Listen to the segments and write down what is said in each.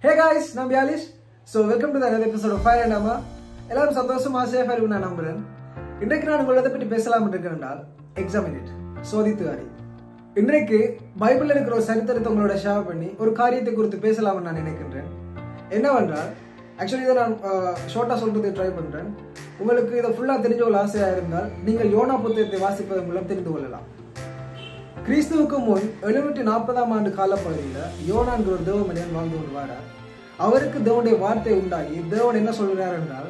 Hey guys, நான் பியாலிஷ். So welcome to the another episode of Fire and Amma. எல்லாரும் சந்தோஷமா சேஃபா இருக்குன்னு நான் நம்புறேன். இன்றைக்கு நான் உங்களை பற்றி பேசலாம் என்றால் எக்ஸாமினேட் சோதித்து அறி. இன்றைக்கு பைபிள்ல இருக்கிற ஒரு சரித்திரத்தை உங்களோட ஷேர் பண்ணி ஒரு காரியத்தை குறித்து பேசலாம்னு நான் நினைக்கின்றேன். என்னவென்றால் ஆக்சுவலி இதை நான் ஷார்ட்டா சொல்றதுக்கு ட்ரை பண்றேன். உங்களுக்கு இதை ஃபுல்லா தெரிஞ்ச ஒரு ஆசையா இருந்தால் நீங்கள் யோனா புத்தகத்தை வாசிப்பதன் மூலம் தெரிந்து கொள்ளலாம். கிறிஸ்துவுக்கு முன் 740ஆம் ஆண்டு காலப்பகுதியில் யோனான்ற ஒரு தேவ மனிதன் வாழ்ந்து வருவாரார். அவருக்கு தேவனுடைய வார்த்தை உண்டாகி தேவன் என்ன சொல்கிறார் என்றால்,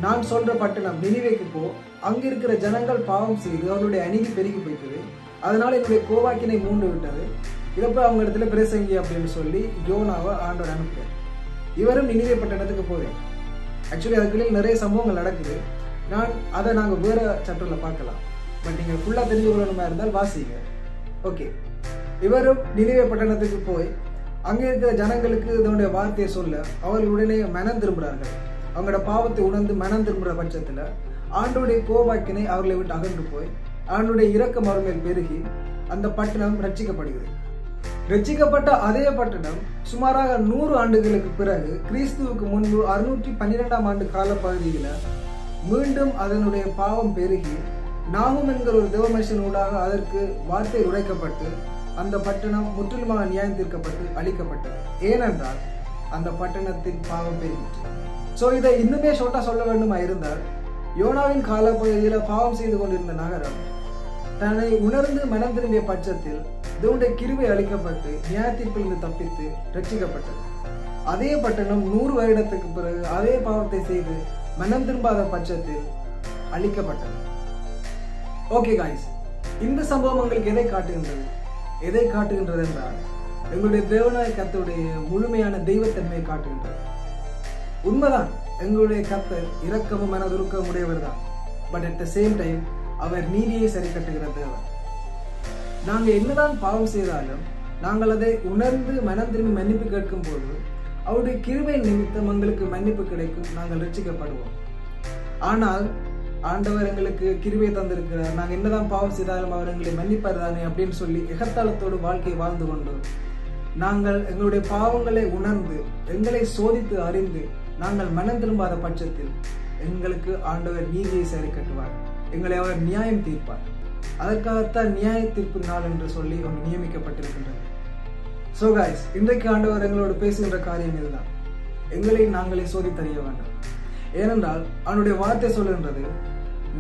நான் சொல்ற பட்டணம் நினிவேக்கு போ, அங்க இருக்கிற ஜனங்கள் பாவம் செய்து அவருடைய அநீதி பெருகி போயிட்டது, அதனால என்னுடைய கோவாக்கினை மூண்டு விட்டது, இதப்ப அவங்க இடத்துல பிரசங்கி அப்படின்னு சொல்லி யோனாவை ஆண்டவர் அனுப்புறார். இவரும் நினிவே பட்டணத்துக்கு போறேன். ஆக்சுவலி அதுக்குள்ளே நிறைய சம்பவங்கள் நடக்குது. அதை நாங்கள் வேற சாப்டர்ல பார்க்கலாம். பட் நீங்க ஃபுல்லா தெரிஞ்சு கொள்ளணுமா இருந்தால் வாசிங்க. ஓகே, இவரும் நினிவே பட்டணத்துக்கு போய் அங்கே இருக்கிற ஜனங்களுக்கு இதனுடைய வார்த்தையை சொல்ல அவர்கள் உடனே மனம் திரும்புகிறார்கள். அவங்களோட பாவத்தை உணர்ந்து மனம் திரும்புகிற பட்சத்துல ஆண்டோடைய கோவாக்கினை அவர்களை விட்டு அகன்று போய் ஆண்டோடைய இரக்கம் அவர் மேல் பெருகி அந்த பட்டணம் ரட்சிக்கப்படுகிறது. ரட்சிக்கப்பட்ட அதே பட்டணம் சுமாராக 100 ஆண்டுகளுக்கு பிறகு கிறிஸ்துவுக்கு முன்பு 612ஆம் ஆண்டு காலப்பகுதியில மீண்டும் அதனுடைய பாவம் பெருகி நாகும் என்கிற ஒரு தேவ மனுஷன் ஊடாக அதற்கு வார்த்தை உரைக்கப்பட்டு அந்த பட்டணம் முற்றிலுமாக நியாயம் தீர்க்கப்பட்டு அழிக்கப்பட்டது. ஏனென்றால் அந்த பட்டணத்தின் பாவம் பெருகிற்று. சோ இதை இன்னுமே ஷார்ட்டா சொல்ல வேண்டுமா இருந்தால், யோனாவின் காலப்பகுதியில பாவம் செய்து கொண்டிருந்த நகரம் தன்னை உணர்ந்து மனம் திரும்பிய பட்சத்தில் தேவனுடைய கிருபை அளிக்கப்பட்டு நியாய தீர்ப்பிலிருந்து தப்பித்து ரட்சிக்கப்பட்டது. அதே பட்டணம் 100 வருடத்துக்கு பிறகு அதே பாவத்தை செய்து மனம் திரும்பாத பட்சத்தில் அழிக்கப்பட்டது. ஓகே காய்ஸ், இந்த சம்பவம் உங்களுக்கு எதை காட்டுகின்றது என்றால் எங்களுடைய தேவனாய கர்த்தருடைய முழுமையான தெய்வத்தன்மையை காட்டுகின்றது. உண்மைதான், எங்களுடைய கர்த்தர் இரக்கமும் மனதுருக்கம் உடையவர் தான். But at the same time அவர் நீதியை சரி கட்டுகிற தேவன். நாங்க என்னதான் பாவம் செய்தாலும் நாங்கள் அதை உணர்ந்து மனம் திரும்பி மன்னிப்பு கேட்கும் போது அவருடைய கிருபை நிமித்தம் எங்களுக்கு மன்னிப்பு கிடைக்கும், நாங்கள் ரட்சிக்கப்படுவோம். ஆனால் ஆண்டவர் எங்களுக்கு கிருபை தந்திருக்கிறார், நாங்கள் என்னதான் பாவம் செய்தாலும் அவர் எங்களை மன்னிப்பார் தானே அப்படின்னு சொல்லி எகத்தாளத்தோடு வாழ்க்கை வாழ்ந்து கொண்டு நாங்கள் எங்களுடைய பாவங்களை உணர்ந்து எங்களை சோதித்து அறிந்து நாங்கள் மனம் திரும்பாத பட்சத்தில் எங்களுக்கு ஆண்டவர் நீதியை சரி கட்டுவார், எங்களை அவர் நியாயம் தீர்ப்பார். அதற்காகத்தான் நியாய தீர்ப்பு நாள் என்று சொல்லி ஒன்று நியமிக்கப்பட்டிருக்கின்றது. சோ காய்ஸ், இன்றைக்கு ஆண்டவர் எங்களோடு பேசுகின்ற காரியம் இதுதான். எங்களை நாங்களே சோதித்தறிய வேண்டும். ஏனென்றால் அவனுடைய வார்த்தை சொல்கின்றது,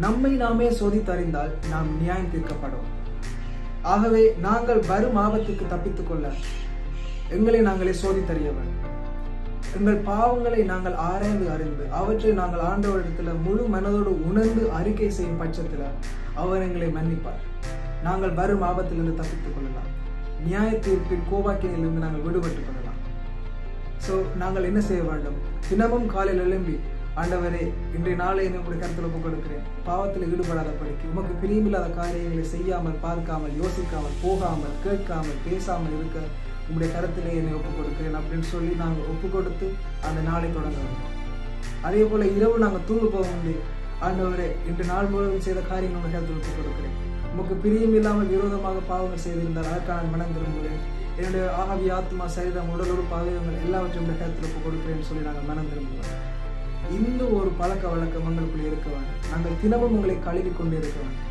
நம்மை நாமே சோதித்தறிந்தால் நாம் நியாயம் தீர்க்கப்படும். ஆகவே நாங்கள் வரும் ஆபத்துக்கு தப்பித்துக் கொள்ள எங்களை நாங்களே சோதித்தறிய வேண்டும். எங்கள் பாவங்களை நாங்கள் ஆராய்ந்து அறிந்து அவற்றை நாங்கள் ஆண்டவரிடத்துல முழு மனதோடு உணர்ந்து அறிக்கை செய்யும் பட்சத்துல அவர் எங்களை மன்னிப்பார். நாங்கள் வரும் ஆபத்திலிருந்து தப்பித்துக் கொள்ளலாம். நியாய தீர்ப்பின் கோபாக்கினிலிருந்து நாங்கள் விடுபட்டுக் கொள்ளலாம். சோ நாங்கள் என்ன செய்ய வேண்டும்? தினமும் காலையில் எழும்பி, ஆண்டவரே இன்றைய நாளை என்னுடைய கருத்தில் ஒப்புக் கொடுக்கிறேன், பாவத்தில் ஈடுபடாத படிக்கு உமக்கு பிரியமில்லாத காரியங்களை செய்யாமல் பார்க்காமல் யோசிக்காமல் போகாமல் கேட்காமல் பேசாமல் இருக்க உங்களுடைய கருத்திலே என்னை ஒப்புக் கொடுக்கிறேன் அப்படின்னு சொல்லி நாங்கள் ஒப்புக் கொடுத்து அந்த நாளை தொடங்க வேண்டும். அதே போல இரவு நாங்கள் தூங்க போக முடியும், ஆண்டவரே இன்று நாள் முழுவதும் செய்த காரியங்கள் உங்களுடைய கருத்தில் ஒப்புக் கொடுக்கிறேன், உமக்கு பிரியமில்லாமல் விரோதமாக பாவங்கள் செய்திருந்தால் அதற்கான மனம் திரும்புகிறேன், என்னுடைய ஆவி ஆத்மா சரீரம் உடலோடு பாவங்கள் எல்லாவற்றையும் கருத்தில் ஒப்புக் கொடுக்கிறேன்னு சொல்லி நாங்கள் மனம் திரும்புகிறோம். இந்த ஒரு பழக்க வழக்கம் எங்களுக்குள்ளே இருக்க வேண்டும். நாங்கள் தினமும் உங்களை கழுவி கொண்டே இருக்க வேண்டும்.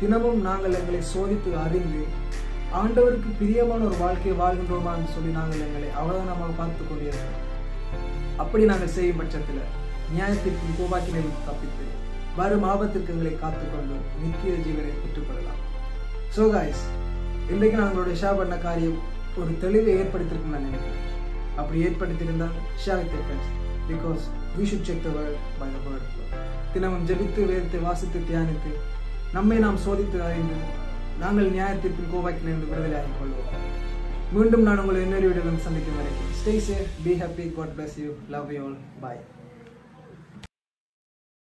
தினமும் நாங்கள் எங்களை சோதித்து அறிந்து ஆண்டவருக்கு பிரியமான ஒரு வாழ்க்கையை வாழ்கின்றோமா என்று சொல்லி நாங்கள் எங்களை அவதானமாக பார்த்து கொண்டே இருக்கிறோம். அப்படி நாங்கள் செய்யும் பட்சத்தில் நியாயத்திற்கும் கோபாக்கினிலிருந்து தப்பித்து வரும் ஆபத்திற்கு எங்களை காத்துக்கொண்டு நித்திய ஜீவனை பெற்றுக்கொள்ளலாம். சோ காய்ஸ், இன்றைக்கு நாங்களுடைய ஷேர் பண்ண காரியம் ஒரு தெளிவை ஏற்படுத்தியிருக்கும் நான் நினைக்கிறேன். அப்படி ஏற்படுத்தியிருந்தால் share with your friends. Because we should check the word by the word of God. தினமும் ஜெபித்து வேதத்தை வாசித்து தியானித்து நம்மை நாம் சோதித்து அறிந்து நாங்கள் நியாயத்திற்பின் கோபாக்கிலிருந்து விடுதலை ஆகிக் கொள்வோம். மீண்டும் நான் உங்களை இன்னொரு வீடியோவில் சந்திக்கும் வரைக்கும் stay safe, be happy, God bless you, love you all, bye.